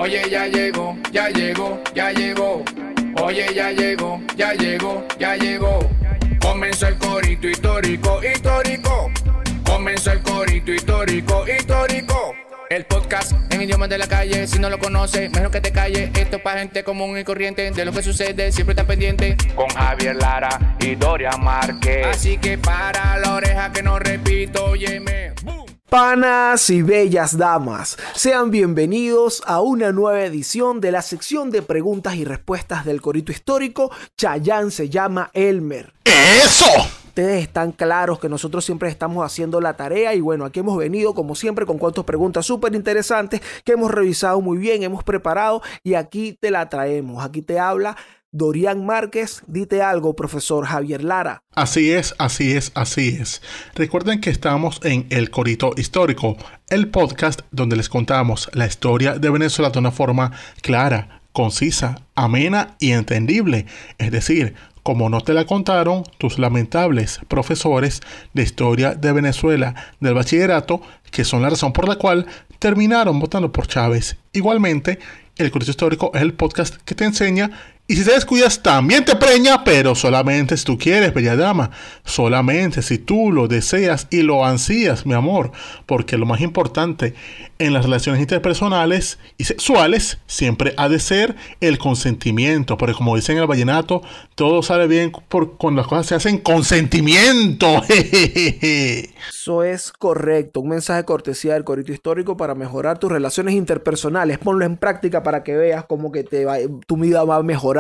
Oye, ya llegó, ya llegó, ya llegó. Oye, ya llegó, ya llegó, ya llegó. Comenzó el corito histórico, histórico. Comenzó el corito histórico, histórico. El podcast en idioma de la calle, si no lo conoces, mejor que te calles. Esto es para gente común y corriente, de lo que sucede, siempre está pendiente. Con Javier Lara y Dorian Márquez. Así que para la oreja que no repito, óyeme. ¡Bum! Panas y bellas damas, sean bienvenidos a una nueva edición de la sección de preguntas y respuestas del corito histórico. Chayanne se llama Elmer. ¡Eso! Ustedes están claros que nosotros siempre estamos haciendo la tarea y bueno, aquí hemos venido como siempre con cuantas preguntas súper interesantes que hemos revisado muy bien, hemos preparado y aquí te la traemos. Aquí te habla Dorian Márquez. Dite algo, profesor Javier Lara. Así es, así es, así es. Recuerden que estamos en El Corito Histórico, el podcast donde les contamos la historia de Venezuela de una forma clara, concisa, amena y entendible. Es decir, como no te la contaron tus lamentables profesores de historia de Venezuela del bachillerato, que son la razón por la cual terminaron votando por Chávez. Igualmente, El Corito Histórico es el podcast que te enseña y si te descuidas también te preña, pero solamente si tú quieres, bella dama. Solamente si tú lo deseas y lo ansías, mi amor. Porque lo más importante en las relaciones interpersonales y sexuales siempre ha de ser el consentimiento. Porque como dicen en el vallenato, todo sale bien cuando las cosas se hacen con sentimiento. Eso es correcto. Un mensaje de cortesía del Corito Histórico para mejorar tus relaciones interpersonales. Ponlo en práctica para que veas cómo que tu vida va a mejorar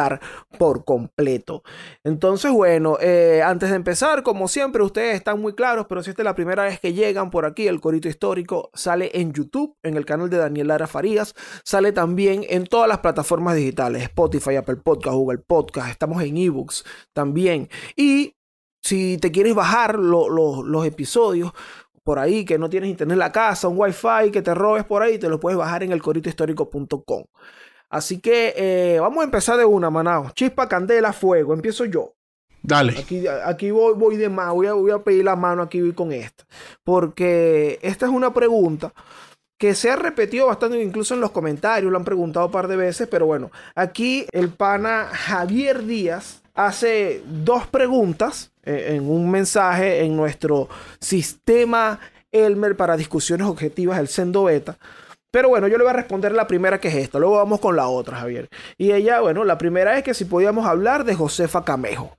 por completo. Entonces, bueno, antes de empezar, como siempre, ustedes están muy claros, pero si esta es la primera vez que llegan por aquí, el Corito Histórico sale en YouTube, en el canal de Daniel Lara Farías, sale también en todas las plataformas digitales, Spotify, Apple Podcast, Google Podcast, estamos en eBooks también. Y si te quieres bajar los episodios por ahí, que no tienes internet en la casa, un wifi que te robes por ahí, te lo puedes bajar en elcoritohistórico.com. Así que vamos a empezar de una, manao. Chispa, candela, fuego. Empiezo yo. Dale. Aquí voy de más. Voy a pedir la mano aquí con esta. Porque esta es una pregunta que se ha repetido bastante, incluso en los comentarios. Lo han preguntado un par de veces. Pero bueno, aquí el pana Javier Díaz hace dos preguntas en un mensaje en nuestro sistema Elmer para discusiones objetivas, el Sendo Beta. Pero bueno, yo le voy a responder la primera, que es esta. Luego vamos con la otra, Javier. Y ella, bueno, la primera es que si podíamos hablar de Josefa Camejo.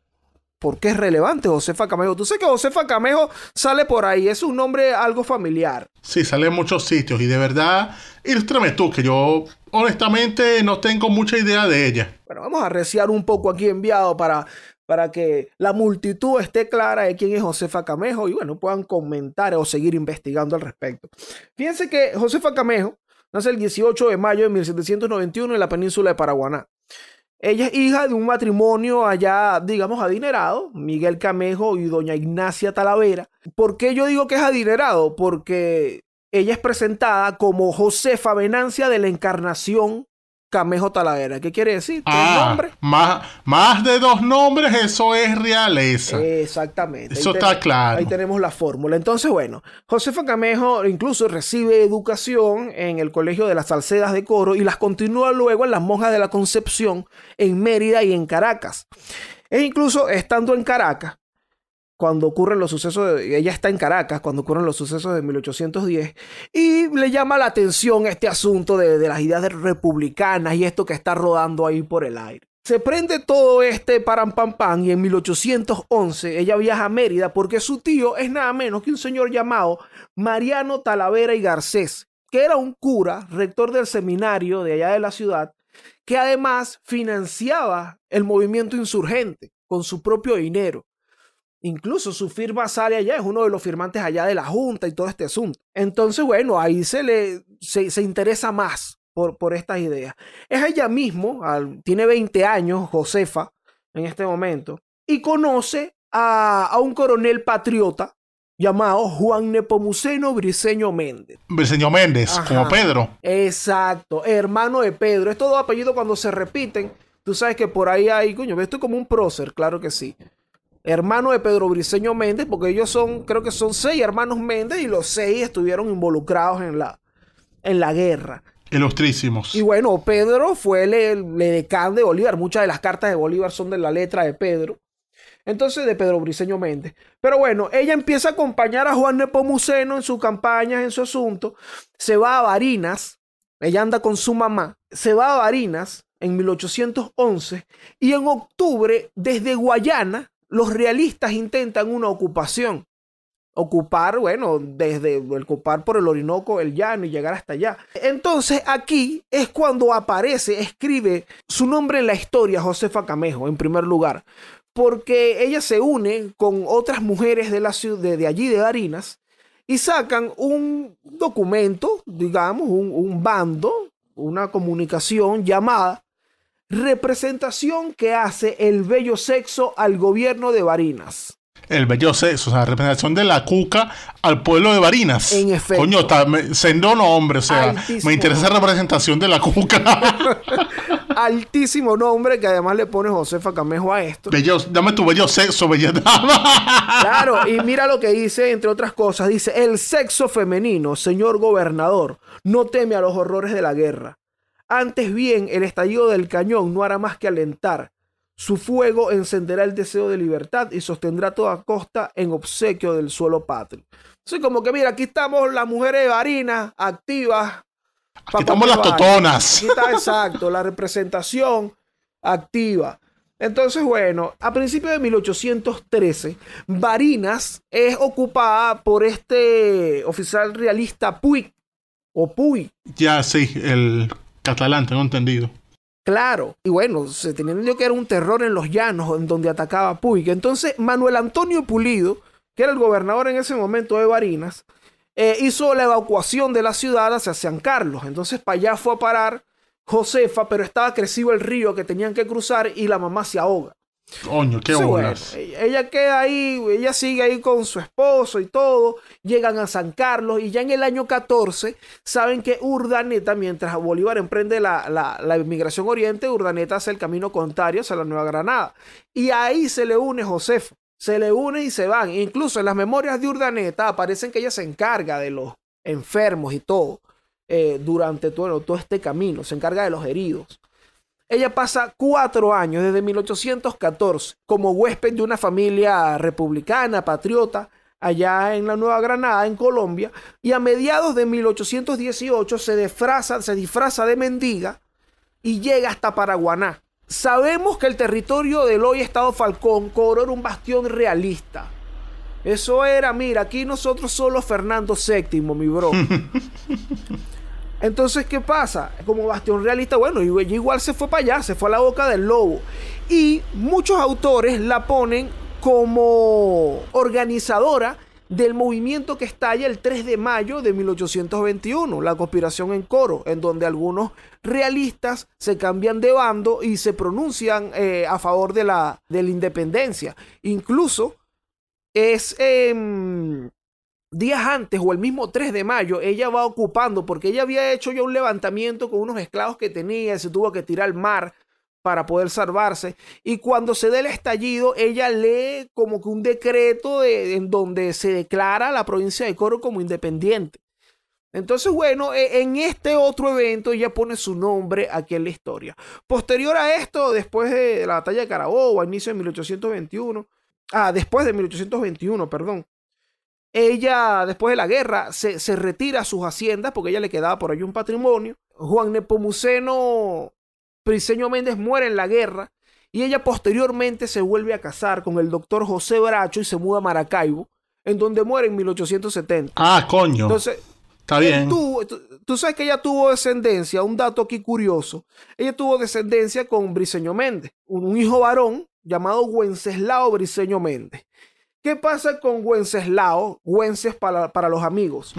¿Por qué es relevante Josefa Camejo? Tú sabes que Josefa Camejo sale por ahí. Es un nombre algo familiar. Sí, sale en muchos sitios. Y de verdad, ilústrame tú, que yo honestamente no tengo mucha idea de ella. Bueno, vamos a reciar un poco aquí enviado para que la multitud esté clara de quién es Josefa Camejo y bueno, puedan comentar o seguir investigando al respecto. Fíjense que Josefa Camejo nace el 18 de mayo de 1791 en la península de Paraguaná. Ella es hija de un matrimonio allá, digamos, adinerado, Miguel Camejo y doña Ignacia Talavera. ¿Por qué yo digo que es adinerado? Porque ella es presentada como Josefa Venancia de la Encarnación Camejo Talavera. ¿Qué quiere decir? ¿Nombre? Más de dos nombres, eso es realeza. Exactamente. Eso está claro. Ahí tenemos la fórmula. Entonces, bueno, Josefa Camejo incluso recibe educación en el Colegio de las Salcedas de Coro y las continúa luego en las Monjas de la Concepción en Mérida y en Caracas. E incluso estando en Caracas, cuando ocurren los sucesos, ella está en Caracas cuando ocurren los sucesos de 1810 y le llama la atención este asunto de las ideas republicanas y esto que está rodando ahí por el aire. Se prende todo este param pam pam y en 1811 ella viaja a Mérida porque su tío es nada menos que un señor llamado Mariano Talavera y Garcés, que era un cura, rector del seminario de allá de la ciudad, que además financiaba el movimiento insurgente con su propio dinero. Incluso su firma sale allá, es uno de los firmantes allá de la Junta y todo este asunto. Entonces, bueno, ahí se interesa más por estas ideas. Es ella mismo, tiene 20 años, Josefa, en este momento, y conoce a un coronel patriota llamado Juan Nepomuceno Briceño Méndez. Briceño Méndez, ajá, como Pedro. Exacto, hermano de Pedro. Estos dos apellidos cuando se repiten, tú sabes que por ahí hay, coño, esto es como un prócer, claro que sí. Hermano de Pedro Briceño Méndez, porque ellos creo que son 6 hermanos Méndez y los 6 estuvieron involucrados en la guerra. Ilustrísimos. Y bueno, Pedro fue el edecán de Bolívar. Muchas de las cartas de Bolívar son de la letra de Pedro. Entonces, de Pedro Briceño Méndez. Pero bueno, ella empieza a acompañar a Juan Nepomuceno en sus campañas, en su asunto. Se va a Barinas. Ella anda con su mamá. Se va a Barinas en 1811. Y en octubre, desde Guayana, los realistas intentan una ocupación. Ocupar por el Orinoco, el llano y llegar hasta allá. Entonces aquí es cuando escribe su nombre en la historia, Josefa Camejo, en primer lugar, porque ella se une con otras mujeres de la ciudad, de allí de Barinas, y sacan un documento, digamos, un bando, una comunicación llamada Representación que hace el bello sexo al gobierno de Barinas. El bello sexo, o sea, representación de la cuca al pueblo de Barinas. En efecto. Coño, siendo nombre, o sea, altísimo. Me interesa la representación de la cuca. Altísimo nombre, que además le pone Josefa Camejo a esto. Dame tu bello sexo, bella dama. Claro, y mira lo que dice, entre otras cosas, dice: el sexo femenino, señor gobernador, no teme a los horrores de la guerra. Antes bien, el estallido del cañón no hará más que alentar. Su fuego encenderá el deseo de libertad y sostendrá a toda costa en obsequio del suelo patrio. Entonces, como que mira, aquí estamos las mujeres de Barinas activas. Aquí estamos las totonas. Aquí está, exacto, la representación activa. Entonces, bueno, a principios de 1813, Barinas es ocupada por este oficial realista Puig, o Puy. Ya, sí, el catalán, tengo entendido. Claro, y bueno, se tenía entendido que era un terror en los llanos en donde atacaba Puig. Entonces, Manuel Antonio Pulido, que era el gobernador en ese momento de Barinas, hizo la evacuación de la ciudad hacia San Carlos. Entonces, para allá fue a parar Josefa, pero estaba crecido el río que tenían que cruzar y la mamá se ahoga. Coño, qué bolas. Bueno, ella queda ahí, ella sigue ahí con su esposo y todo, llegan a San Carlos y ya en el año 14 saben que Urdaneta, mientras Bolívar emprende la inmigración oriente, Urdaneta hace el camino contrario hacia la Nueva Granada y ahí se le une Josefa, se le une y se van. Incluso en las memorias de Urdaneta aparecen que ella se encarga de los enfermos y todo durante todo este camino, se encarga de los heridos. Ella pasa 4 años, desde 1814, como huésped de una familia republicana, patriota, allá en la Nueva Granada, en Colombia, y a mediados de 1818 se disfraza de mendiga y llega hasta Paraguaná. Sabemos que el territorio del hoy Estado Falcón Coro era un bastión realista. Eso era, mira, aquí nosotros solo Fernando VII, mi bro. Entonces, ¿qué pasa? Como bastión realista, bueno, ella igual se fue para allá, se fue a la boca del lobo. Y muchos autores la ponen como organizadora del movimiento que estalla el 3 de mayo de 1821, la conspiración en Coro, en donde algunos realistas se cambian de bando y se pronuncian a favor de la independencia. Incluso es días antes o el mismo 3 de mayo, ella va ocupando, porque ella había hecho ya un levantamiento con unos esclavos que tenía y se tuvo que tirar al mar para poder salvarse. Y cuando se da el estallido, ella lee como que un decreto en donde se declara la provincia de Coro como independiente. Entonces, bueno, en este otro evento ella pone su nombre aquí en la historia. Posterior a esto, después de la batalla de Carabobo, a inicio de 1821, después de 1821, perdón, ella, después de la guerra, se retira a sus haciendas porque ella le quedaba por ahí un patrimonio. Juan Nepomuceno Briceño Méndez muere en la guerra y ella posteriormente se vuelve a casar con el doctor José Bracho y se muda a Maracaibo, en donde muere en 1870. Ah, coño. Entonces, está bien. Tú sabes que ella tuvo descendencia, un dato aquí curioso. Ella tuvo descendencia con Briceño Méndez, un hijo varón llamado Wenceslao Briceño Méndez. ¿Qué pasa con Wenceslao? Wences para los amigos.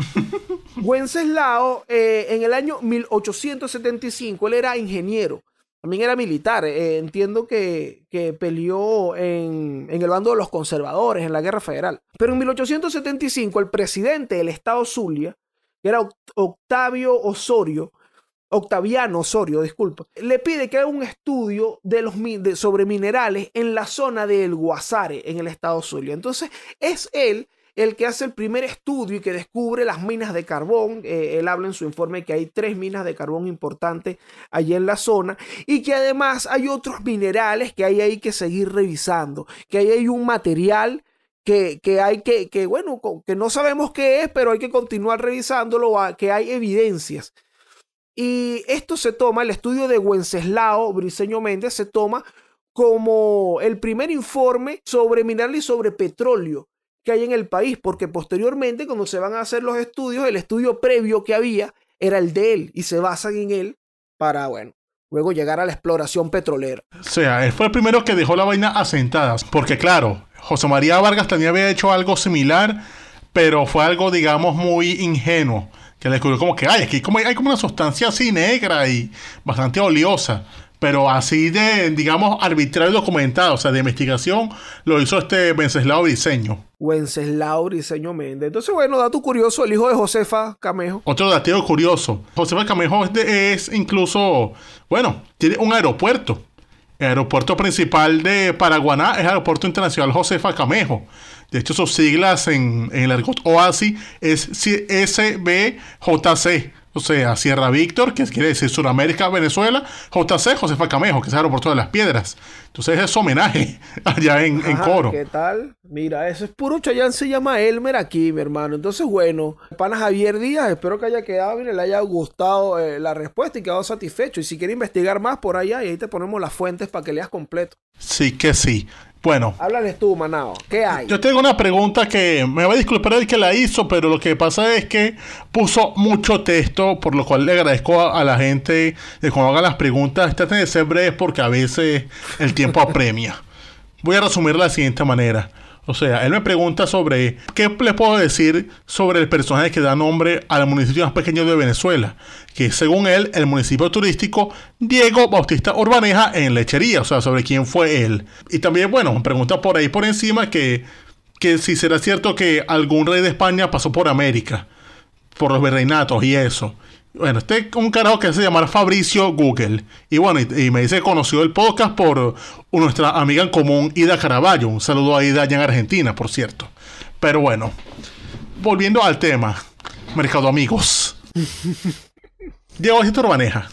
Wenceslao, en el año 1875, él era ingeniero, también era militar. Entiendo que peleó en el bando de los conservadores, en la Guerra Federal. Pero en 1875, el presidente del estado Zulia, que era Octaviano Osorio, disculpa, le pide que haga un estudio sobre minerales en la zona del Guasare, en el estado Zulia. Entonces, es él el que hace el primer estudio y que descubre las minas de carbón. Él habla en su informe que hay 3 minas de carbón importantes allí en la zona y que además hay otros minerales que hay que seguir revisando, que ahí hay un material que hay bueno, que no sabemos qué es, pero hay que continuar revisándolo, que hay evidencias. Y esto se toma, el estudio de Wenceslao Briceño Méndez se toma como el primer informe sobre mineral y sobre petróleo que hay en el país, porque posteriormente cuando se van a hacer los estudios, el estudio previo que había era el de él y se basan en él para, bueno, luego llegar a la exploración petrolera. O sea, él fue el primero que dejó la vaina asentada, porque claro, José María Vargas también había hecho algo similar, pero fue algo, digamos, muy ingenuo, que le descubrió como que aquí hay como una sustancia así negra y bastante oleosa, pero así de, digamos, arbitrario y documentado, o sea, de investigación, lo hizo Wenceslao Briceño. Wenceslao Briceño Méndez. Entonces, bueno, dato curioso, el hijo de Josefa Camejo. Otro dato curioso, Josefa Camejo es incluso, bueno, tiene un aeropuerto. El aeropuerto principal de Paraguaná es el Aeropuerto Internacional Josefa Camejo. De hecho, sus siglas en el argot OASI es SBJC. O sea, Sierra Víctor, que quiere decir Sudamérica, Venezuela, JC, Josefa Camejo, que es el Aeropuerto de las Piedras. Entonces es homenaje allá en Coro. ¿Qué tal? Mira, eso es puro Chayán, se llama Elmer aquí, mi hermano. Entonces, bueno, pana Javier Díaz, espero que haya quedado bien, le haya gustado la respuesta y quedado satisfecho. Y si quiere investigar más por allá, y ahí te ponemos las fuentes para que leas completo. Sí que sí. Bueno. Háblales tú, Manao. ¿Qué hay? Yo tengo una pregunta que me va a disculpar el que la hizo, pero lo que pasa es que puso mucho texto, por lo cual le agradezco a la gente de cuando hagan las preguntas. Traten de ser breves porque a veces el tiempo apremia. Voy a resumir de la siguiente manera. O sea, él me pregunta sobre qué le puedo decir sobre el personaje que da nombre al municipio más pequeño de Venezuela, que es, según él, el municipio turístico Diego Bautista Urbaneja en Lechería, o sea, sobre quién fue él. Y también, bueno, me pregunta por ahí por encima que si será cierto que algún rey de España pasó por América, por los virreinatos y eso. Bueno, un carajo que se llama Fabricio Google. Y bueno, y me dice que conoció el podcast por nuestra amiga en común, Ida Caraballo. Un saludo a Ida allá en Argentina, por cierto. Pero bueno, volviendo al tema, mercado amigos. Diego Bautista Urbaneja.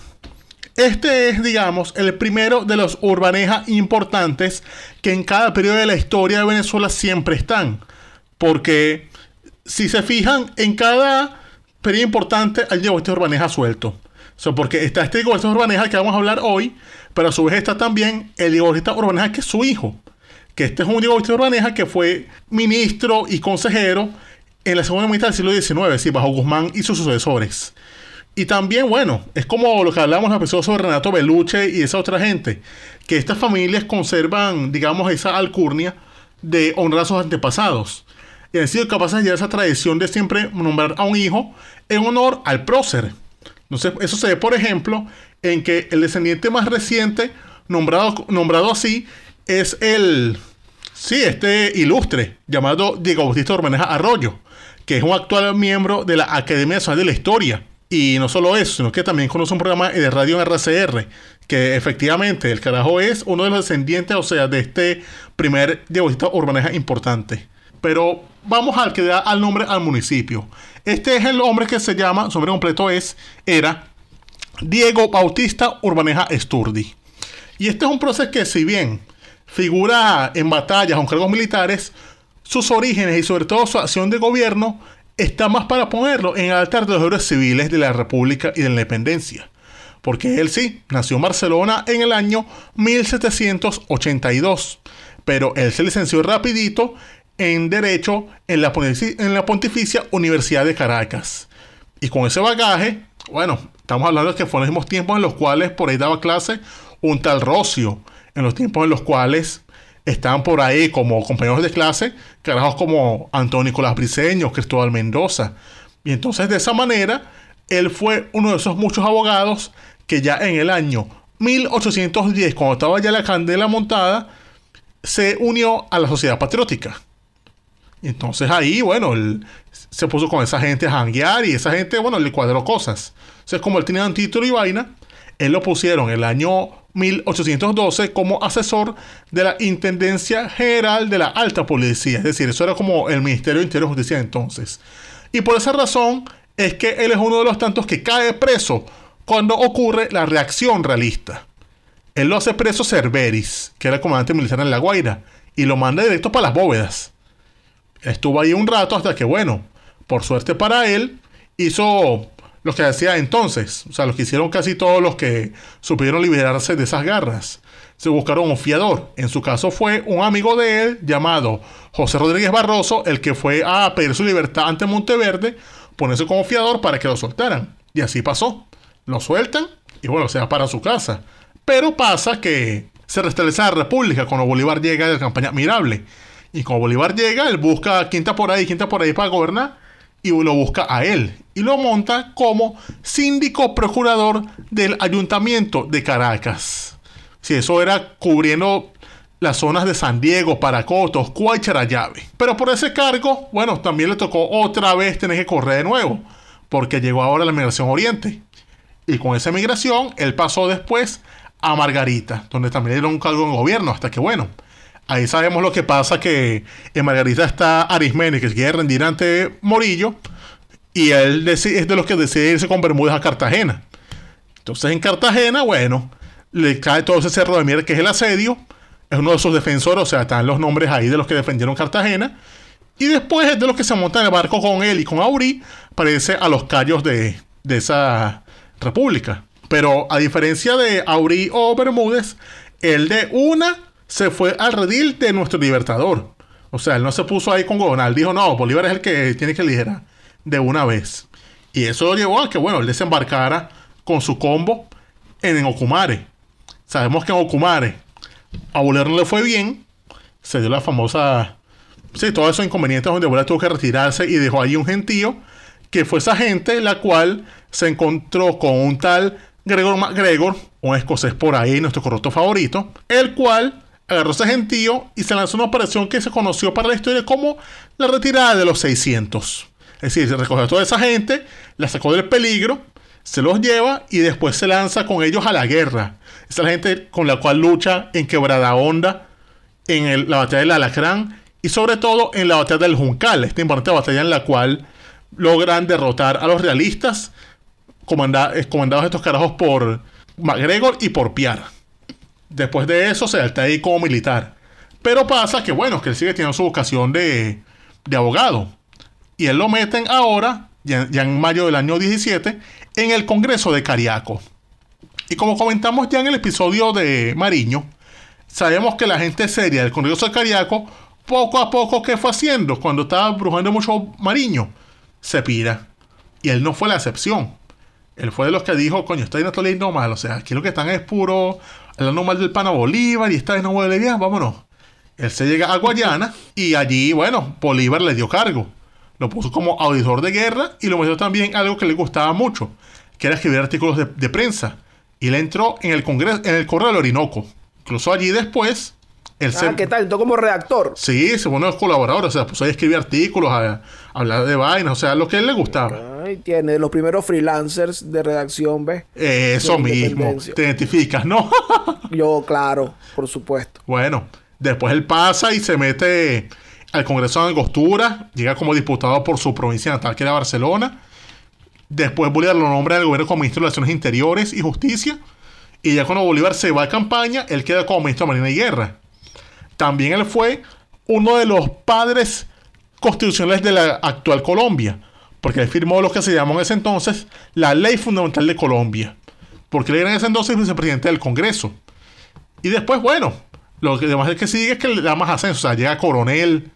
Este es, digamos, el primero de los Urbaneja importantes que en cada periodo de la historia de Venezuela siempre están. Porque, si se fijan, en cada periodo importante hay Diego Bautista Urbaneja suelto. O sea, porque está este Diego Bautista Urbaneja que vamos a hablar hoy, pero a su vez está también el Diego Bautista Urbaneja que es su hijo. Que este es un Diego Bautista Urbaneja que fue ministro y consejero en la segunda mitad del siglo XIX, sí, bajo Guzmán y sus sucesores. Y también, bueno, es como lo que hablamos en el episodio sobre Renato Belluche y esa otra gente, que estas familias conservan, digamos, esa alcurnia de honrar a sus antepasados. Y han sido capaces de llevar esa tradición de siempre nombrar a un hijo en honor al prócer. Entonces, eso se ve, por ejemplo, en que el descendiente más reciente, nombrado así, es este ilustre, llamado Diego Bautista Urbaneja Arroyo, que es un actual miembro de la Academia Nacional de la Historia. Y no solo eso, sino que también conoce un programa de radio en RCR, que efectivamente el carajo es uno de los descendientes, o sea, de este primer Diego Bautista Urbaneja importante. Pero vamos al que da al nombre al municipio. Este es el hombre que se llama, su nombre completo era Diego Bautista Urbaneja Esturdi. Y este es un proceso que, si bien figura en batallas o en cargos militares, sus orígenes y sobre todo su acción de gobierno está más para ponerlo en el altar de los héroes civiles de la República y de la Independencia. Porque él sí, nació en Barcelona en el año 1782, pero él se licenció rapidito en Derecho en la Pontificia Universidad de Caracas. Y con ese bagaje, bueno, estamos hablando de que fueron los mismos tiempos en los cuales por ahí daba clase un tal Rocio, en los tiempos en los cuales estaban por ahí como compañeros de clase carajos como Antonio Nicolás Briceño, Cristóbal Mendoza. Y entonces de esa manera, él fue uno de esos muchos abogados que ya en el año 1810, cuando estaba ya la candela montada, se unió a la Sociedad Patriótica. Y entonces ahí, bueno, él se puso con esa gente a janguear y esa gente, bueno, le cuadró cosas. Entonces, como él tenía un título y vaina, él lo pusieron el año 1812 como asesor de la Intendencia General de la Alta Policía. Es decir, eso era como el Ministerio de Interior y Justicia entonces. Y por esa razón es que él es uno de los tantos que cae preso cuando ocurre la reacción realista. Él lo hace preso Cerveris, que era el comandante militar en La Guaira, y lo manda directo para las bóvedas. Estuvo ahí un rato hasta que, bueno, por suerte para él, hizo lo que hacía entonces. O sea, lo que hicieron casi todos los que supieron liberarse de esas garras. Se buscaron un fiador. En su caso fue un amigo de él llamado José Rodríguez Barroso, el que fue a pedir su libertad ante Monteverde, ponerse como fiador para que lo soltaran. Y así pasó. Lo sueltan y bueno, se va para su casa. Pero pasa que se restablece la República cuando Bolívar llega de la campaña Admirable. Y cuando Bolívar llega, él busca quién está por ahí para gobernar, y lo busca a él. Y lo monta como síndico procurador del Ayuntamiento de Caracas. Sí, eso era cubriendo las zonas de San Diego, Paracotos, Cuá y Charallave. Pero por ese cargo, bueno, también le tocó otra vez tener que correr de nuevo, porque llegó ahora la migración Oriente. Y con esa migración, él pasó después a Margarita, donde también le dieron un cargo en gobierno, hasta que bueno, ahí sabemos lo que pasa, que en Margarita está Arismendi, que se quiere rendir ante Morillo, y él es de los que decide irse con Bermúdez a Cartagena. Entonces en Cartagena, bueno, le cae todo ese cerro de mierda que es el asedio, es uno de sus defensores, o sea, están los nombres ahí de los que defendieron Cartagena, y después es de los que se montan en el barco con él y con Aurí, parece a los callos de esa república. Pero a diferencia de Aurí o Bermúdez, él de una se fue al redil de nuestro libertador. O sea, él no se puso ahí con Gobernal. Dijo, no, Bolívar es el que tiene que liderar de una vez. Y eso lo llevó a que, bueno, él desembarcara con su combo en Ocumare. Sabemos que en Ocumare a Bolívar no le fue bien. Se dio la famosa... Sí, todos esos inconvenientes donde Bolívar tuvo que retirarse y dejó ahí un gentío, que fue esa gente la cual se encontró con un tal Gregor MacGregor, un escocés por ahí, nuestro corrupto favorito, el cual agarró ese gentío y se lanzó una operación que se conoció para la historia como la retirada de los 600. Es decir, se recogió a toda esa gente, la sacó del peligro, se los lleva y después se lanza con ellos a la guerra. Esa es la gente con la cual lucha en Quebrada Honda, en la batalla del Alacrán y sobre todo en la batalla del Juncal, esta importante batalla en la cual logran derrotar a los realistas, comandados estos carajos por MacGregor y por Piar. Después de eso se alta ahí como militar. Pero pasa que, bueno, que él sigue teniendo su vocación de abogado. Y él lo meten ahora, ya en mayo del año 17, en el Congreso de Cariaco. Y como comentamos ya en el episodio de Mariño, sabemos que la gente seria del Congreso de Cariaco, poco a poco, ¿qué fue haciendo? Cuando estaba brujando mucho Mariño, se pira. Y él no fue la excepción. Él fue de los que dijo, coño, esta no está leyendo mal. O sea, aquí lo que están es puro hablando mal del pana Bolívar y esta vez no huele bien, vámonos. Él se llega a Guayana y allí, bueno, Bolívar le dio cargo. Lo puso como auditor de guerra y lo metió también algo que le gustaba mucho, que era escribir artículos de prensa. Y él entró en el Congreso, en el Correo del Orinoco. Incluso allí después... ¿Qué tal? Entró como redactor. Sí, se pone los colaboradores, o sea, puso ahí a escribir artículos, a hablar de vainas, o sea, lo que a él le gustaba. Ay, tiene los primeros freelancers de redacción, ¿ves? Eso mismo, te identificas, ¿no? Yo, claro, por supuesto. Bueno, después él pasa y se mete al Congreso de Angostura, llega como diputado por su provincia natal, que era Barcelona. Después Bolívar lo nombra al gobierno como ministro de Relaciones Interiores y Justicia. Y ya cuando Bolívar se va a campaña, él queda como ministro de Marina y Guerra. También él fue uno de los padres constitucionales de la actual Colombia, porque él firmó lo que se llamó en ese entonces la Ley Fundamental de Colombia, porque él era en ese entonces vicepresidente del Congreso. Y después, bueno, lo que demás es que sigue es que le da más ascenso, o sea, llega a coronel,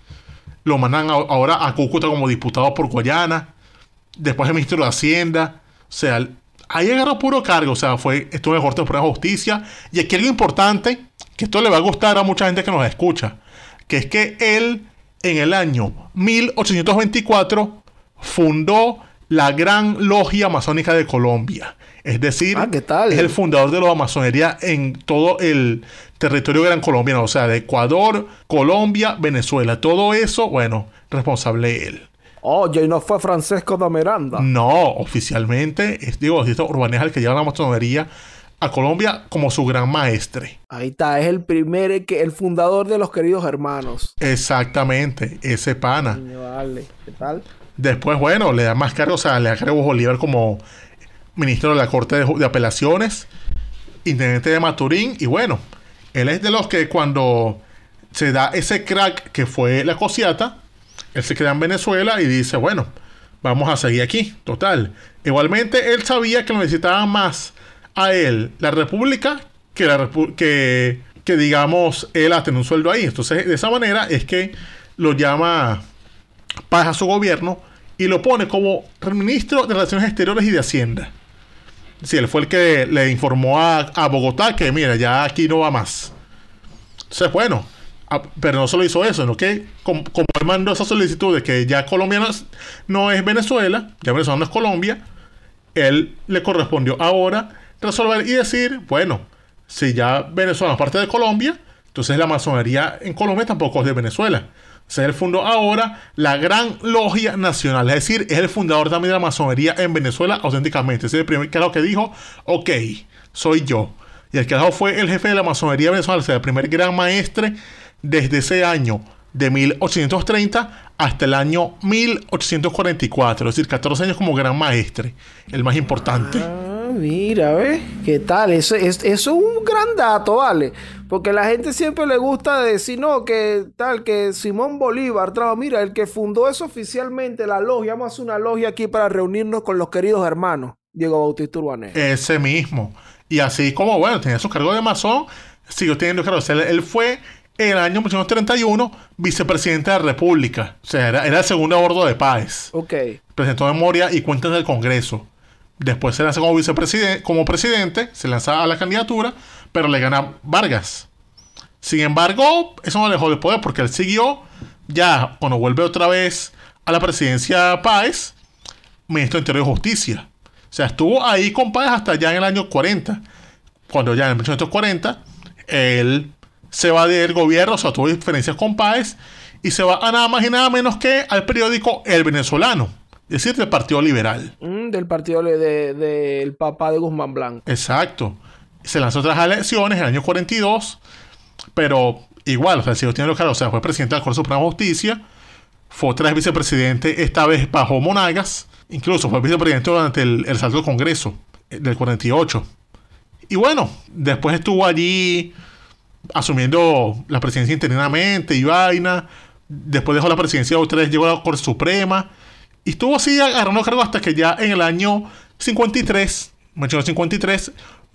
lo mandan ahora a Cúcuta como diputado por Guayana, después es ministro de Hacienda, o sea, ahí agarró puro cargo, o sea, estuvo en el Corte Suprema de Justicia. Y aquí algo importante, que esto le va a gustar a mucha gente que nos escucha, que es que él, en el año 1824, fundó la Gran Logia Masónica de Colombia. Es decir, ¿qué tal? Es el fundador de la masonería en todo el territorio gran colombiano, o sea, de Ecuador, Colombia, Venezuela. Todo eso, bueno, responsable él. Oye, ¿y no fue Francisco de Miranda? No, oficialmente, Urbaneja el que lleva la masonería a Colombia como su gran maestre. Ahí está, es el fundador de los queridos hermanos. Exactamente, ese pana. Vale, ¿qué tal? Después, bueno, le da más cargo, o sea, le da cargo a Bolívar como ministro de la Corte de Apelaciones, intendente de Maturín, y bueno, él es de los que cuando se da ese crack que fue la Cociata, él se queda en Venezuela y dice, bueno, vamos a seguir aquí, total. Igualmente, él sabía que lo necesitaba más a él la República que digamos, él a tener un sueldo ahí. Entonces, de esa manera es que lo llama Páez a su gobierno y lo pone como ministro de Relaciones Exteriores y de Hacienda. Sí, él fue el que le informó a Bogotá que, mira, ya aquí no va más. Entonces, bueno, pero no solo hizo eso, sino que como él mandó esa solicitud de que ya Colombia no es Venezuela, ya Venezuela no es Colombia, él le correspondió ahora resolver y decir, bueno, si ya Venezuela es parte de Colombia, entonces la masonería en Colombia tampoco es de Venezuela. O sea, él fundó ahora la Gran Logia Nacional, es decir, es el fundador también de la masonería en Venezuela auténticamente. Es el primer carajo que dijo, ok, soy yo. Y el carajo fue el jefe de la masonería venezolana, o sea, el primer gran maestre desde ese año de 1830 hasta el año 1844, es decir, 14 años como gran maestre, el más importante. Mira, ¿ves? ¿Qué tal? Eso es un gran dato, ¿vale? Porque la gente siempre le gusta decir, no, que tal, que Simón Bolívar, mira, el que fundó eso oficialmente, la logia, vamos a hacer una logia aquí para reunirnos con los queridos hermanos, Diego Bautista Urbaneta. Ese mismo. Y así como, bueno, tenía su cargo de masón, siguió teniendo cargo. O sea, él fue en el año 1931 vicepresidente de la República. O sea, era el segundo a bordo de Páez. Ok. Presentó memoria y cuentas del Congreso. Después se lanza como vicepresidente, como presidente, se lanza a la candidatura, pero le gana Vargas. Sin embargo, eso no le dejó de poder porque él siguió, ya cuando vuelve otra vez a la presidencia Páez, ministro de Interior y Justicia. O sea, estuvo ahí con Páez hasta ya en el año 40. Cuando ya en 1940, él se va del gobierno, o sea, tuvo diferencias con Páez, y se va a nada más y nada menos que al periódico El Venezolano. Es decir, del Partido Liberal. Del partido del papá de Guzmán Blanco. Exacto. Se lanzó otras elecciones en el año 42, pero igual, o sea, siguió teniendo claro, o sea, fue presidente de la Corte Suprema de Justicia, fue otra vez vicepresidente, esta vez bajo Monagas, incluso fue vicepresidente durante el salto del Congreso del 48. Y bueno, después estuvo allí asumiendo la presidencia interinamente y vaina. Después dejó la presidencia otra vez, llegó a la Corte Suprema. Y estuvo así agarrando cargo hasta que ya en el año 1953,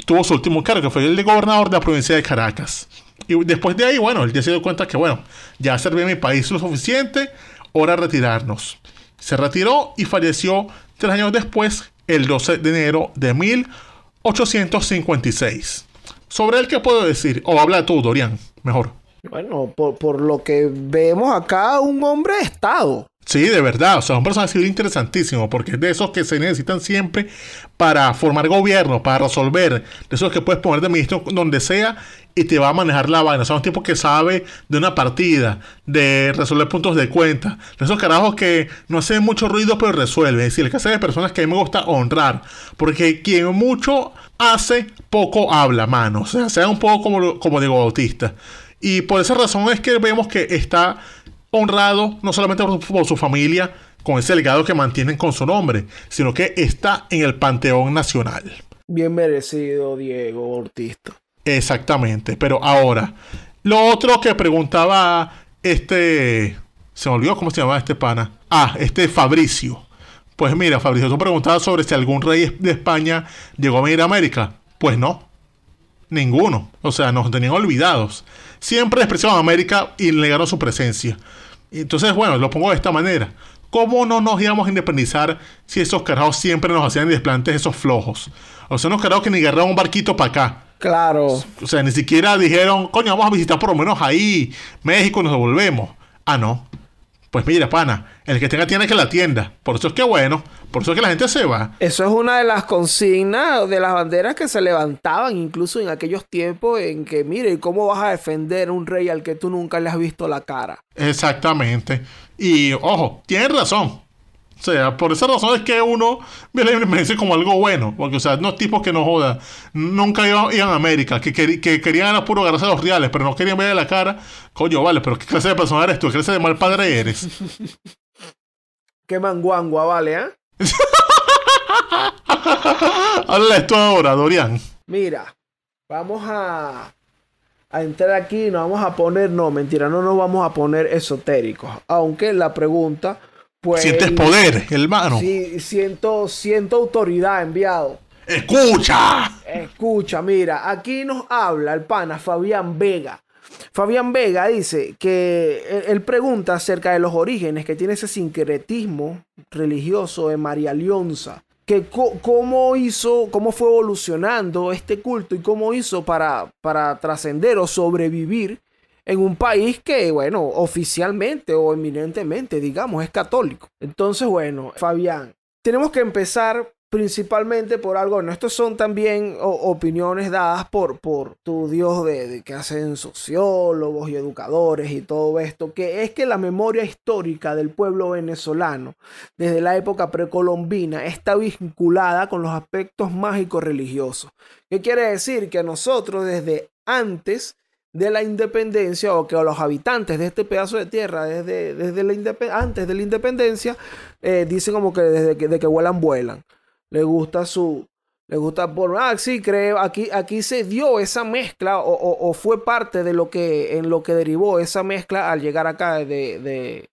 tuvo su último cargo, que fue el de gobernador de la provincia de Caracas. Y después de ahí, bueno, él ya se dio cuenta que, bueno, ya serví a mi país lo suficiente, hora de retirarnos. Se retiró y falleció 3 años después, el 12 de enero de 1856. ¿Sobre él qué puedo decir? O habla tú, Dorian, mejor. Bueno, por lo que vemos acá, un hombre de Estado. Sí, de verdad, o sea, un personaje civil interesantísimo, porque es de esos que se necesitan siempre para formar gobierno, para resolver, de esos que puedes poner de ministro donde sea y te va a manejar la vaina. O sea, un tipo que sabe de una partida, de resolver puntos de cuenta, de esos carajos que no hacen mucho ruido pero resuelven. Es decir, el caso de personas que a mí me gusta honrar, porque quien mucho hace, poco habla, mano. O sea un poco como Diego Bautista. Y por esa razón es que vemos que está honrado no solamente por su familia con ese legado que mantienen con su nombre, sino que está en el Panteón Nacional. Bien merecido, Diego Bautista. Exactamente, pero ahora, lo otro que preguntaba se me olvidó cómo se llamaba este pana. Fabricio. Pues mira, Fabricio, tú preguntabas sobre si algún rey de España llegó a venir a América. Pues no, ninguno. O sea, nos tenían olvidados. Siempre despreciaban a América y negaron su presencia. Entonces, bueno, lo pongo de esta manera. ¿Cómo no nos íbamos a independizar si esos carajos siempre nos hacían desplantes esos flojos? O sea, unos carajos que ni agarraron un barquito para acá. Claro. O sea, ni siquiera dijeron, coño, vamos a visitar por lo menos ahí México y nos devolvemos. No. Pues mira, pana, el que tenga tiene que la atienda. Por eso es que bueno, por eso es que la gente se va. Eso es una de las consignas, de las banderas que se levantaban incluso en aquellos tiempos en que, mire, ¿cómo vas a defender a un rey al que tú nunca le has visto la cara? Exactamente. Y, ojo, tienen razón. O sea, por esa razón es que uno ve la independencia como algo bueno. Porque, o sea, no tipos que no jodan. Nunca iban a América, que querían a puro agarrarse a los reales, pero no querían verle la cara. Coño, vale, pero ¿qué clase de persona eres tú? ¿Qué clase de mal padre eres? Qué manguangua, vale, ¿eh? Háblale esto ahora, Dorian. Mira, vamos a entrar aquí y nos vamos a poner... No, mentira, no nos vamos a poner esotéricos. Aunque la pregunta... Pues, sientes poder, hermano. Sí, siento autoridad, enviado. ¡Escucha! Mira, aquí nos habla el pana Fabián Vega. Fabián Vega dice que él pregunta acerca de los orígenes que tiene ese sincretismo religioso de María Leonza. Que cómo fue evolucionando este culto y cómo hizo para trascender o sobrevivir en un país que, bueno, oficialmente o eminentemente, digamos, es católico. Entonces, bueno, Fabián, tenemos que empezar principalmente por algo. No, estos son también opiniones dadas por estudios de que hacen sociólogos y educadores y todo esto, que es que la memoria histórica del pueblo venezolano desde la época precolombina está vinculada con los aspectos mágicos religiosos. ¿Qué quiere decir? Que nosotros desde antes de la independencia, o que los habitantes de este pedazo de tierra desde antes de la independencia dicen como que de que vuelan. Le gusta sí, creo, aquí se dio esa mezcla o fue parte de lo que derivó esa mezcla al llegar acá de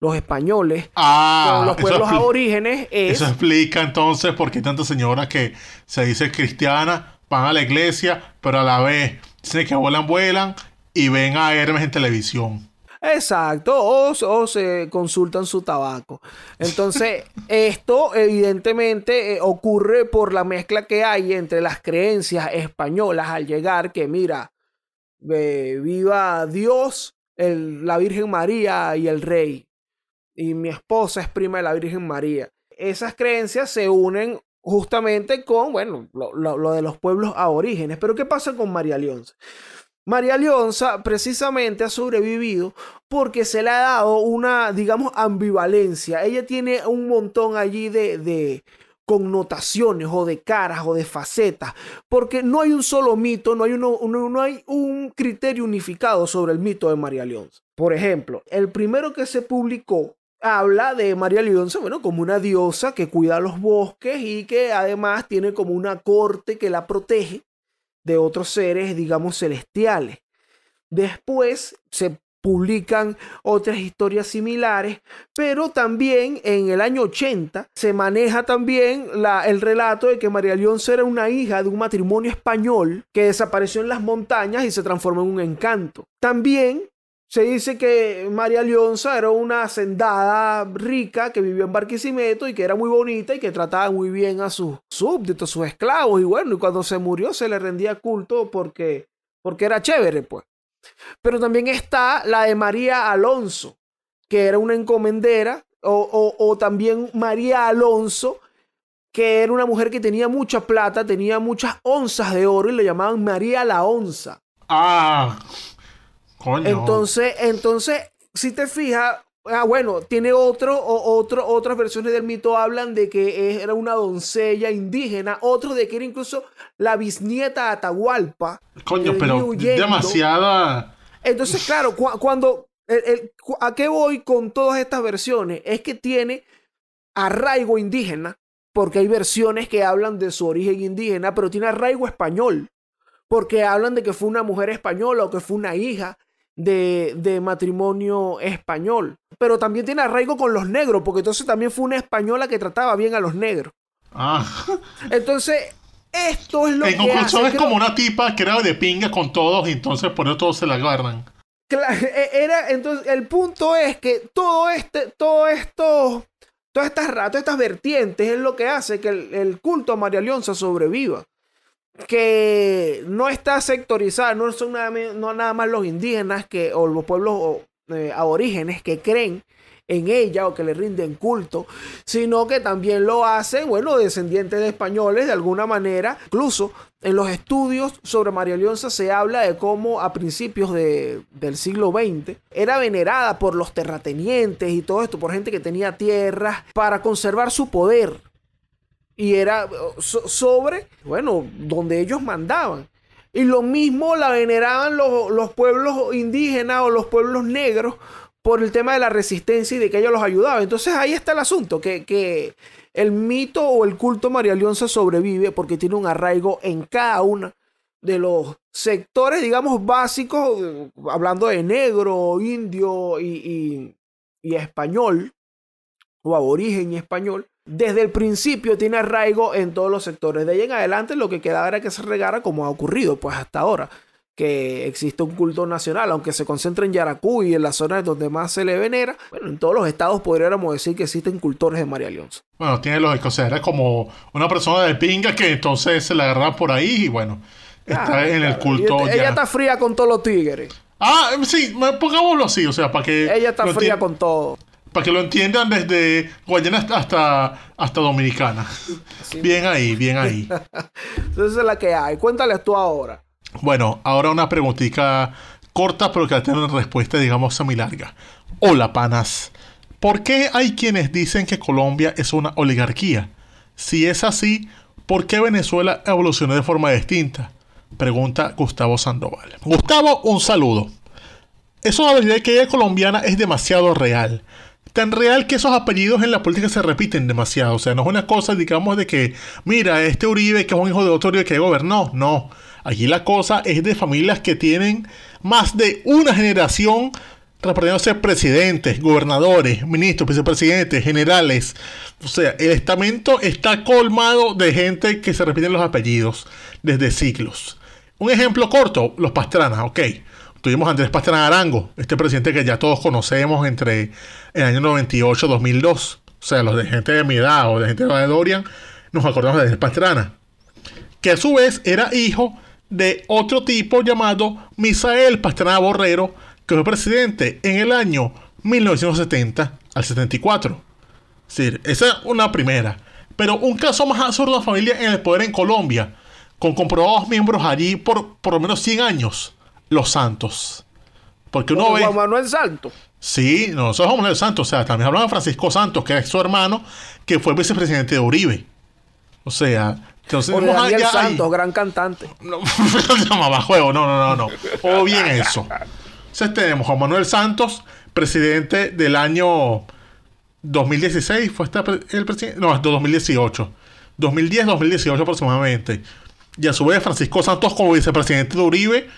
los españoles con los pueblos aborígenes. Eso explica entonces por qué tanta señora que se dice cristiana van a la iglesia, pero a la vez dicen que vuelan y ven a Hermes en televisión. Exacto, o se consultan su tabaco. Entonces, esto evidentemente ocurre por la mezcla que hay entre las creencias españolas al llegar, que mira, viva Dios, la Virgen María y el Rey. Y mi esposa es prima de la Virgen María. Esas creencias se unen justamente con, bueno, lo de los pueblos aborígenes. Pero ¿qué pasa con María Leonza? María Leonza precisamente ha sobrevivido porque se le ha dado una, digamos, ambivalencia. Ella tiene un montón allí de connotaciones o de caras o de facetas, porque no hay un solo mito, no hay un criterio unificado sobre el mito de María Leonza. Por ejemplo, el primero que se publicó habla de María Leonza, bueno, como una diosa que cuida los bosques y que además tiene como una corte que la protege de otros seres, digamos, celestiales. Después se publican otras historias similares, pero también en el año 80 se maneja también el relato de que María Leonza era una hija de un matrimonio español que desapareció en las montañas y se transformó en un encanto. También se dice que María Leonza era una hacendada rica que vivió en Barquisimeto y que era muy bonita y que trataba muy bien a sus súbditos, sus esclavos. Y bueno, y cuando se murió se le rendía culto porque era chévere, pues. Pero también está la de María Alonso, que era una encomendera, o también María Alonso, que era una mujer que tenía mucha plata, tenía muchas onzas de oro y le llamaban María la Onza. Ah, coño. Entonces, si te fijas, bueno, tiene otras versiones del mito hablan de que era una doncella indígena, otros de que era incluso la bisnieta de Atahualpa. Coño, pero demasiada. Entonces, claro, ¿a qué voy con todas estas versiones? Es que tiene arraigo indígena, porque hay versiones que hablan de su origen indígena, pero tiene arraigo español, porque hablan de que fue una mujer española o que fue una hija de matrimonio español. Pero también tiene arraigo con los negros, porque entonces también fue una española que trataba bien a los negros. Entonces, esto es lo que en conclusión hace, es como una tipa que era de pinga con todos y entonces por eso todos se la agarran. Entonces, el punto es que todas estas vertientes es lo que hace que el culto a María Leonza sobreviva. Que no está sectorizada, no son nada más los indígenas o los pueblos aborígenes que creen en ella o que le rinden culto, sino que también lo hacen, bueno, descendientes de españoles de alguna manera. Incluso en los estudios sobre María Leonza se habla de cómo a principios del siglo XX era venerada por los terratenientes y todo esto, por gente que tenía tierras para conservar su poder. Y era sobre, bueno, donde ellos mandaban. Y lo mismo la veneraban los pueblos indígenas o los pueblos negros por el tema de la resistencia y de que ellos los ayudaban. Entonces ahí está el asunto, que el mito o el culto a María Leonza sobrevive porque tiene un arraigo en cada uno de los sectores, digamos, básicos, hablando de negro, indio y español, o aborigen y español. Desde el principio tiene arraigo en todos los sectores. De ahí en adelante lo que quedaba era que se regara, como ha ocurrido pues hasta ahora, que existe un culto nacional, aunque se concentra en Yaracuy y en las zonas donde más se le venera. Bueno, en todos los estados podríamos decir que existen cultores de María Leonza. Bueno, tiene lógica, o sea, era como una persona de pinga que entonces se la agarraba por ahí y bueno, está en el culto. Ella está fría con todos los tigres. Ah, sí, pongámoslo así, o sea, para que... Ella está fría con todo. Para que lo entiendan desde Guayana hasta Dominicana. Sí. Bien ahí, bien ahí. Esa es la que hay. Cuéntales tú ahora. Bueno, ahora una preguntita corta, pero que va a tener una respuesta, digamos, semi-larga. Hola, panas. ¿Por qué hay quienes dicen que Colombia es una oligarquía? Si es así, ¿por qué Venezuela evolucionó de forma distinta? Pregunta Gustavo Sandoval. Gustavo, un saludo. Eso de la oligarquía colombiana es demasiado real. Tan real que esos apellidos en la política se repiten demasiado. O sea, no es una cosa, digamos, de que, mira, este Uribe que es un hijo de otro Uribe que gobernó. No. Aquí la cosa es de familias que tienen más de una generación repartiéndose presidentes, gobernadores, ministros, vicepresidentes, generales. O sea, el estamento está colmado de gente que se repiten los apellidos desde siglos. Un ejemplo corto, los Pastrana, ok. Tuvimos a Andrés Pastrana Arango, este presidente que ya todos conocemos entre el año 98 y 2002. O sea, los de gente de mi edad o de gente de Dorian, nos acordamos de Andrés Pastrana. Que a su vez era hijo de otro tipo llamado Misael Pastrana Borrero, que fue presidente en el año 1970 al 74. Es decir, esa es una primera. Pero un caso más absurdo de familia en el poder en Colombia, con comprobados miembros allí por lo menos 100 años. Los Santos. Porque uno ve... Juan Manuel Santos. Sí, no, eso es Juan Manuel Santos. O sea, también hablamos de Francisco Santos, que es su hermano, que fue vicepresidente de Uribe. O sea, entonces... O Daniel Santos, gran cantante. No, mamajuego, no. O bien eso. Entonces tenemos Juan Manuel Santos, presidente del año 2016. ¿Fue el presidente? No, 2018. 2010-2018 aproximadamente. Y a su vez Francisco Santos como vicepresidente de Uribe,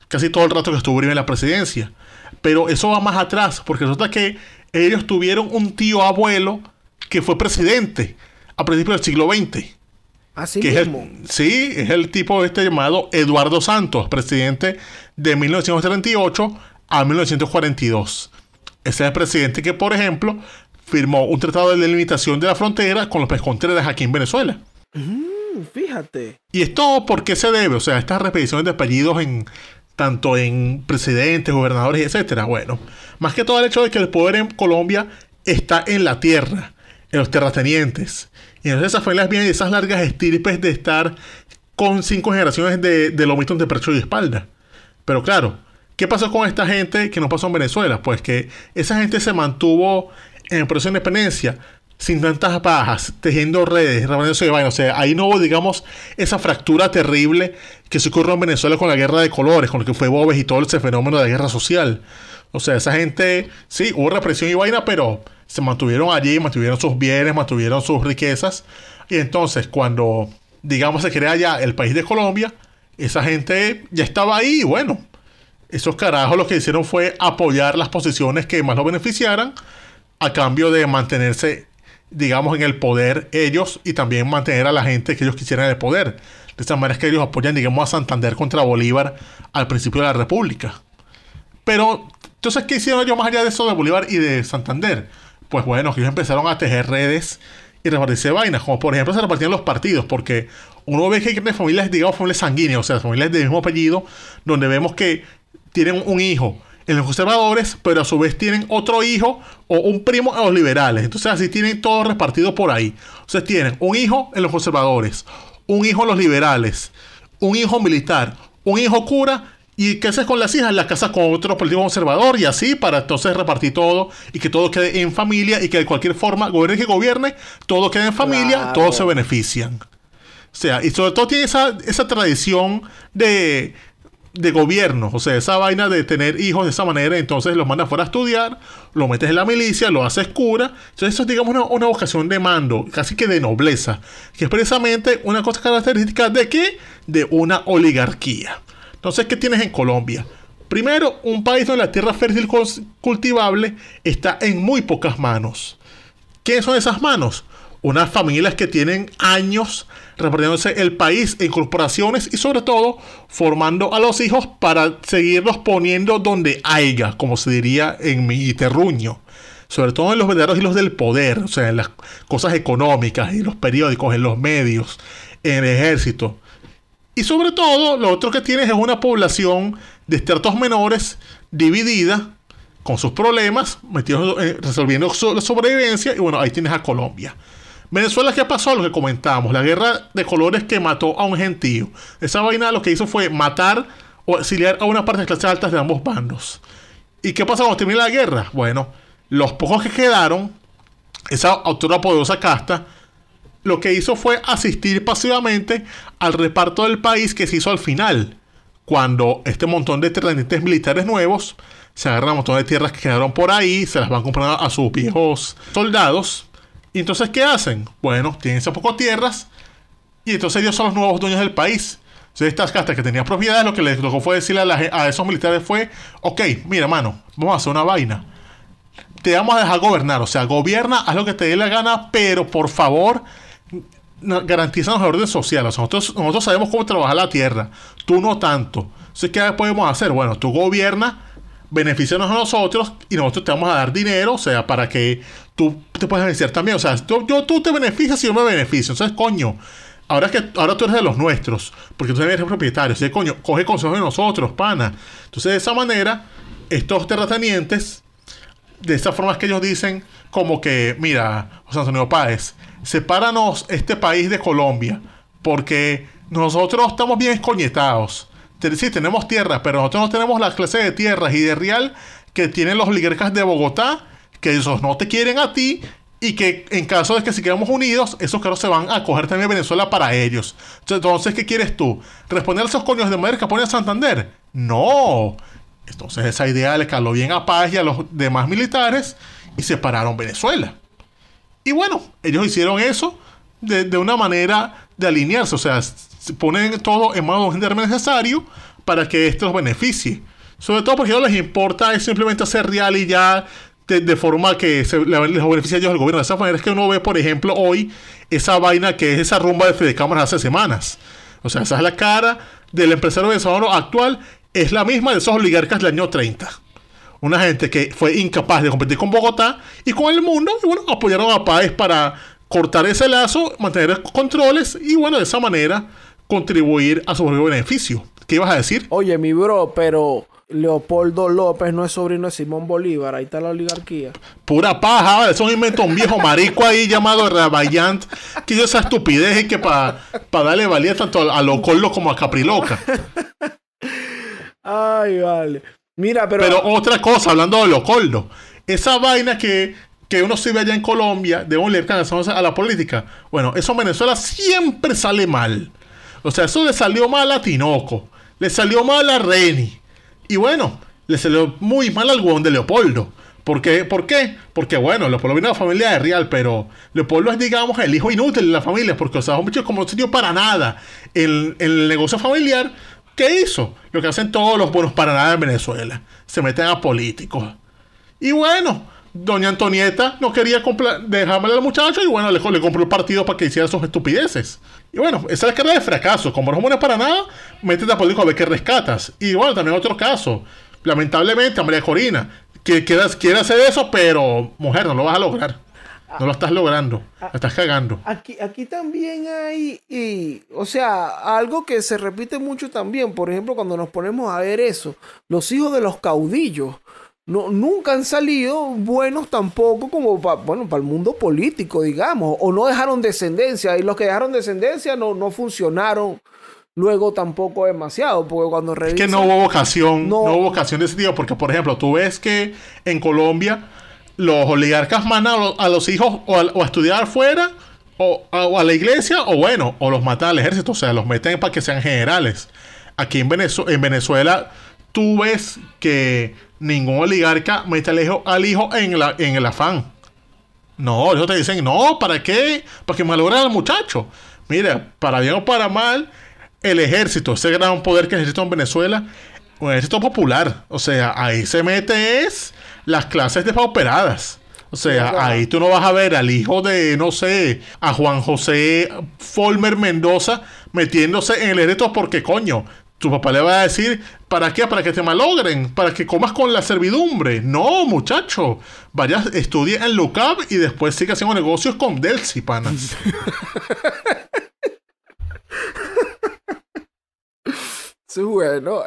casi todo el rato que estuvo Uribe en la presidencia. Pero eso va más atrás, porque resulta que ellos tuvieron un tío abuelo que fue presidente a principios del siglo XX. Así mismo. Es el tipo llamado Eduardo Santos, presidente de 1938 a 1942. Ese es el presidente que, por ejemplo, firmó un tratado de delimitación de la frontera con López Contreras aquí en Venezuela. Fíjate. ¿Y esto por qué se debe? O sea, estas repeticiones de apellidos tanto en presidentes, gobernadores, etcétera. Bueno, más que todo el hecho de que el poder en Colombia está en la tierra, en los terratenientes. Y entonces esas familias vienen de esas largas estirpes de estar con 5 generaciones de lomitos entre pecho y espalda. Pero claro, ¿qué pasó con esta gente que no pasó en Venezuela? Pues que esa gente se mantuvo en el proceso de independencia sin tantas bajas, tejiendo redes, repartiéndose de vaina. O sea, ahí no hubo, digamos, esa fractura terrible que se ocurrió en Venezuela con la guerra de colores, con lo que fue Boves y todo ese fenómeno de la guerra social. O sea, esa gente, sí, hubo represión y vaina, pero se mantuvieron allí, mantuvieron sus bienes, mantuvieron sus riquezas. Y entonces, cuando, digamos, se crea ya el país de Colombia, esa gente ya estaba ahí. Y bueno, esos carajos lo que hicieron fue apoyar las posiciones que más lo beneficiaran, a cambio de mantenerse, digamos, en el poder ellos y también mantener a la gente que ellos quisieran en el poder. De esta manera es que ellos apoyan, digamos, a Santander contra Bolívar al principio de la República. Pero, entonces, ¿qué hicieron ellos más allá de eso de Bolívar y de Santander? Pues bueno, que ellos empezaron a tejer redes y repartirse vainas, como por ejemplo se repartían los partidos, porque uno ve que hay familias, digamos, familias sanguíneas, o sea, familias del mismo apellido, donde vemos que tienen un hijo en los conservadores, pero a su vez tienen otro hijo o un primo en los liberales. Entonces así tienen todo repartido por ahí. Entonces tienen un hijo en los conservadores, un hijo en los liberales, un hijo militar, un hijo cura. ¿Y qué haces con las hijas? Las casas con otro político conservador y así para entonces repartir todo y que todo quede en familia y que de cualquier forma, gobierne que gobierne, todo quede en familia, claro. Todos se benefician. O sea, y sobre todo tiene esa tradición de gobierno, o sea, esa vaina de tener hijos de esa manera, entonces los mandas fuera a estudiar, lo metes en la milicia, lo haces cura. Entonces eso es, digamos, una vocación de mando, casi que de nobleza, que es precisamente una cosa característica de ¿qué? De una oligarquía. Entonces, ¿qué tienes en Colombia? Primero, un país donde la tierra fértil cultivable está en muy pocas manos. ¿Quiénes son esas manos? Unas familias que tienen años repartiéndose el país en corporaciones y sobre todo formando a los hijos para seguirlos poniendo donde haya, como se diría en mi terruño. Sobre todo en los verdaderos hilos del poder, o sea, en las cosas económicas, en los periódicos, en los medios, en el ejército. Y sobre todo, lo otro que tienes es una población de estratos menores dividida, con sus problemas, metidos resolviendo la sobrevivencia, y bueno, ahí tienes a Colombia. Venezuela, ¿qué pasó? Lo que comentábamos, la guerra de colores que mató a un gentío. Esa vaina lo que hizo fue matar o exiliar a una parte de clases altas de ambos bandos. ¿Y qué pasa cuando termina la guerra? Bueno, los pocos que quedaron, esa autora poderosa casta, lo que hizo fue asistir pasivamente al reparto del país que se hizo al final, cuando este montón de terratenientes militares nuevos se agarran un montón de tierras que quedaron por ahí, se las van comprando a sus viejos soldados. Y entonces, ¿qué hacen? Bueno, tienen esas pocas tierras y entonces ellos son los nuevos dueños del país. Entonces estas castas que tenían propiedades, lo que les tocó fue decirle a esos militares fue: ok, mira, mano, vamos a hacer una vaina. Te vamos a dejar gobernar, o sea, gobierna, haz lo que te dé la gana, pero por favor garantízanos el orden social. O sea, nosotros sabemos cómo trabajar la tierra, tú no tanto. Entonces, ¿qué podemos hacer? Bueno, tú gobierna, beneficianos a nosotros y nosotros te vamos a dar dinero, o sea, para que tú te puedas beneficiar también. O sea, tú te beneficias y yo me beneficio. Entonces, coño, ahora tú eres de los nuestros, porque tú eres propietario. Entonces, coño, coge consejos de nosotros, pana. Entonces, de esa manera, estos terratenientes, de esa forma es que ellos dicen como que, mira, José Antonio Páez, sepáranos este país de Colombia, porque nosotros estamos bien escoñetados. Sí, tenemos tierra, pero nosotros no tenemos la clase de tierras y de real que tienen los oligarcas de Bogotá, que esos no te quieren a ti, y que en caso de que si quedamos unidos, esos caros se van a coger también Venezuela para ellos. Entonces, ¿qué quieres tú? ¿Responder a esos coños de madre que ponen a Santander? ¡No! Entonces esa idea le caló bien a Páez y a los demás militares y separaron Venezuela. Y bueno, ellos hicieron eso de una manera de alinearse, o sea, ponen todo en manos de un necesario para que esto los beneficie. Sobre todo porque a ellos les importa es simplemente hacer real y ya de forma que les beneficie a ellos el gobierno. De esa manera es que uno ve, por ejemplo, hoy esa vaina que es esa rumba de Fede Cámaras hace semanas. O sea, esa es la cara del empresario venezolano actual, es la misma de esos oligarcas del año 30. Una gente que fue incapaz de competir con Bogotá y con el mundo, y bueno, apoyaron a Páez para cortar ese lazo, mantener controles y bueno, de esa manera contribuir a su propio beneficio. ¿Qué ibas a decir? Oye, mi bro, pero Leopoldo López no es sobrino de Simón Bolívar, ahí está la oligarquía. Pura paja, ¿vale? Eso inventó un viejo marico ahí llamado Rabayant, que hizo esa estupidez y que para darle valía tanto a Locoldo como a Capriloca. Ay, vale. Mira, pero otra cosa, hablando de Locoldo, esa vaina que uno se ve allá en Colombia de un oligarca a la política, bueno, eso en Venezuela siempre sale mal. O sea, eso le salió mal a Tinoco, le salió mal a Reni, y bueno, le salió muy mal al huevón de Leopoldo. ¿Por qué? Porque bueno, Leopoldo viene de la familia de Real, pero Leopoldo es, digamos, el hijo inútil de la familia, porque o sea, es un bicho como no sirvió para nada en el negocio familiar. ¿Qué hizo? Lo que hacen todos los buenos para nada en Venezuela. Se meten a políticos. Y bueno, doña Antonieta no quería dejarme al muchacho y bueno, le compró el partido para que hiciera sus estupideces. Y bueno, esa es la carrera de fracaso. Como no es buena para nada, métete a político a ver qué rescatas. Y bueno, también otro caso. Lamentablemente, a María Corina, que quiere hacer eso, pero mujer, no lo vas a lograr. No lo estás logrando. La estás cagando. Aquí también hay, o sea, algo que se repite mucho también. Por ejemplo, cuando nos ponemos a ver eso, los hijos de los caudillos nunca han salido buenos tampoco como para el mundo político, digamos. O no dejaron descendencia. Y los que dejaron descendencia no funcionaron luego tampoco demasiado. Porque cuando revisan, es que no hubo vocación. No hubo vocación de ese tipo. Porque, por ejemplo, tú ves que en Colombia los oligarcas mandan a los hijos o a estudiar afuera o a la iglesia o los matan al ejército, o sea, los meten para que sean generales. Aquí en Venezuela tú ves que ningún oligarca mete al hijo en el afán. No, ellos te dicen, no, ¿para qué? Para que malogren al muchacho. Mira, para bien o para mal, el ejército, ese gran poder que necesita en Venezuela, un ejército popular, o sea, ahí se mete las clases despauperadas. O sea, sí, ahí tú no vas a ver al hijo de, no sé, a Juan José Folmer Mendoza metiéndose en el ejército porque, coño, tu papá le va a decir, ¿para qué? Para que te malogren, para que comas con la servidumbre. No, muchacho, vaya, estudie en LUCAP y después siga haciendo negocios con Delcy, panas. Sí, bueno,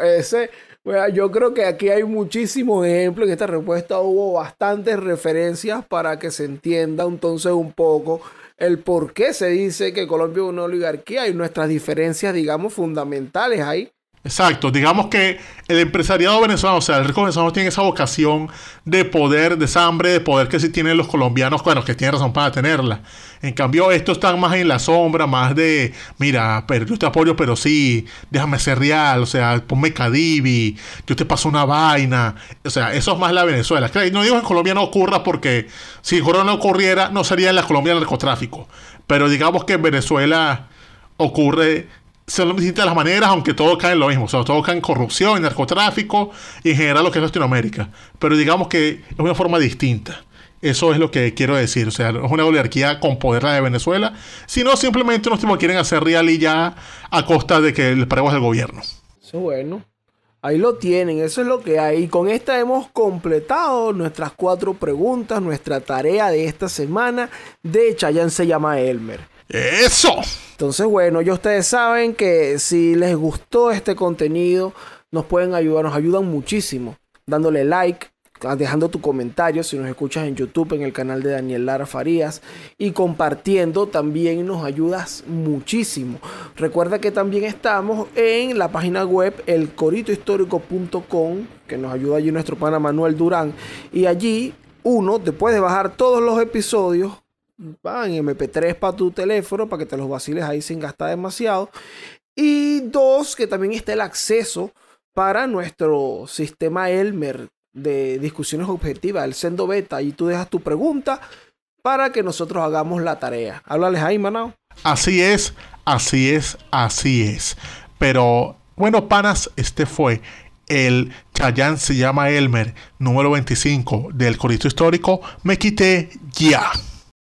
yo creo que aquí hay muchísimos ejemplos. En esta respuesta hubo bastantes referencias para que se entienda entonces un poco el por qué se dice que Colombia es una oligarquía y nuestras diferencias, digamos, fundamentales ahí. Exacto, digamos que el empresariado venezolano, o sea, el rico venezolano tiene esa vocación de poder, de esa hambre de poder que sí tienen los colombianos, bueno, que tienen razón para tenerla. En cambio, estos están más en la sombra, más de, mira, pero yo te apoyo, pero sí, déjame ser real, o sea, ponme Cadivi, yo te paso una vaina. O sea, eso es más la Venezuela. No digo que en Colombia no ocurra porque si en Colombia no ocurriera, no sería en la Colombia el narcotráfico. Pero digamos que en Venezuela ocurre. Son distintas las maneras, aunque todo cae en lo mismo. O sea, todo cae en corrupción, en narcotráfico y en general lo que es Latinoamérica. Pero digamos que es una forma distinta. Eso es lo que quiero decir. O sea, no es una oligarquía con poder la de Venezuela, sino simplemente unos tipos que quieren hacer real y ya a costa de que les paguemos el gobierno. Eso bueno. Ahí lo tienen, eso es lo que hay. Y con esta hemos completado nuestras 4 preguntas, nuestra tarea de esta semana de Chayanne se llama Elmer. ¡Eso! Entonces, bueno, ya ustedes saben que si les gustó este contenido, nos pueden ayudar, nos ayudan muchísimo, dándole like, dejando tu comentario si nos escuchas en YouTube, en el canal de Daniel Lara Farías, y compartiendo también nos ayudas muchísimo. Recuerda que también estamos en la página web elcoritohistórico.com, que nos ayuda allí nuestro pana Manuel Durán, y allí te puedes bajar todos los episodios en MP3 para tu teléfono, para que te los vaciles ahí sin gastar demasiado. Y 2, que también está el acceso para nuestro sistema Elmer de discusiones objetivas, el Sendo Beta. Y tú dejas tu pregunta para que nosotros hagamos la tarea. Háblales ahí, Manao. Así es. Pero, bueno, panas, este fue el Chayanne se llama Elmer número 25 del Corito Histórico. Me quité ya.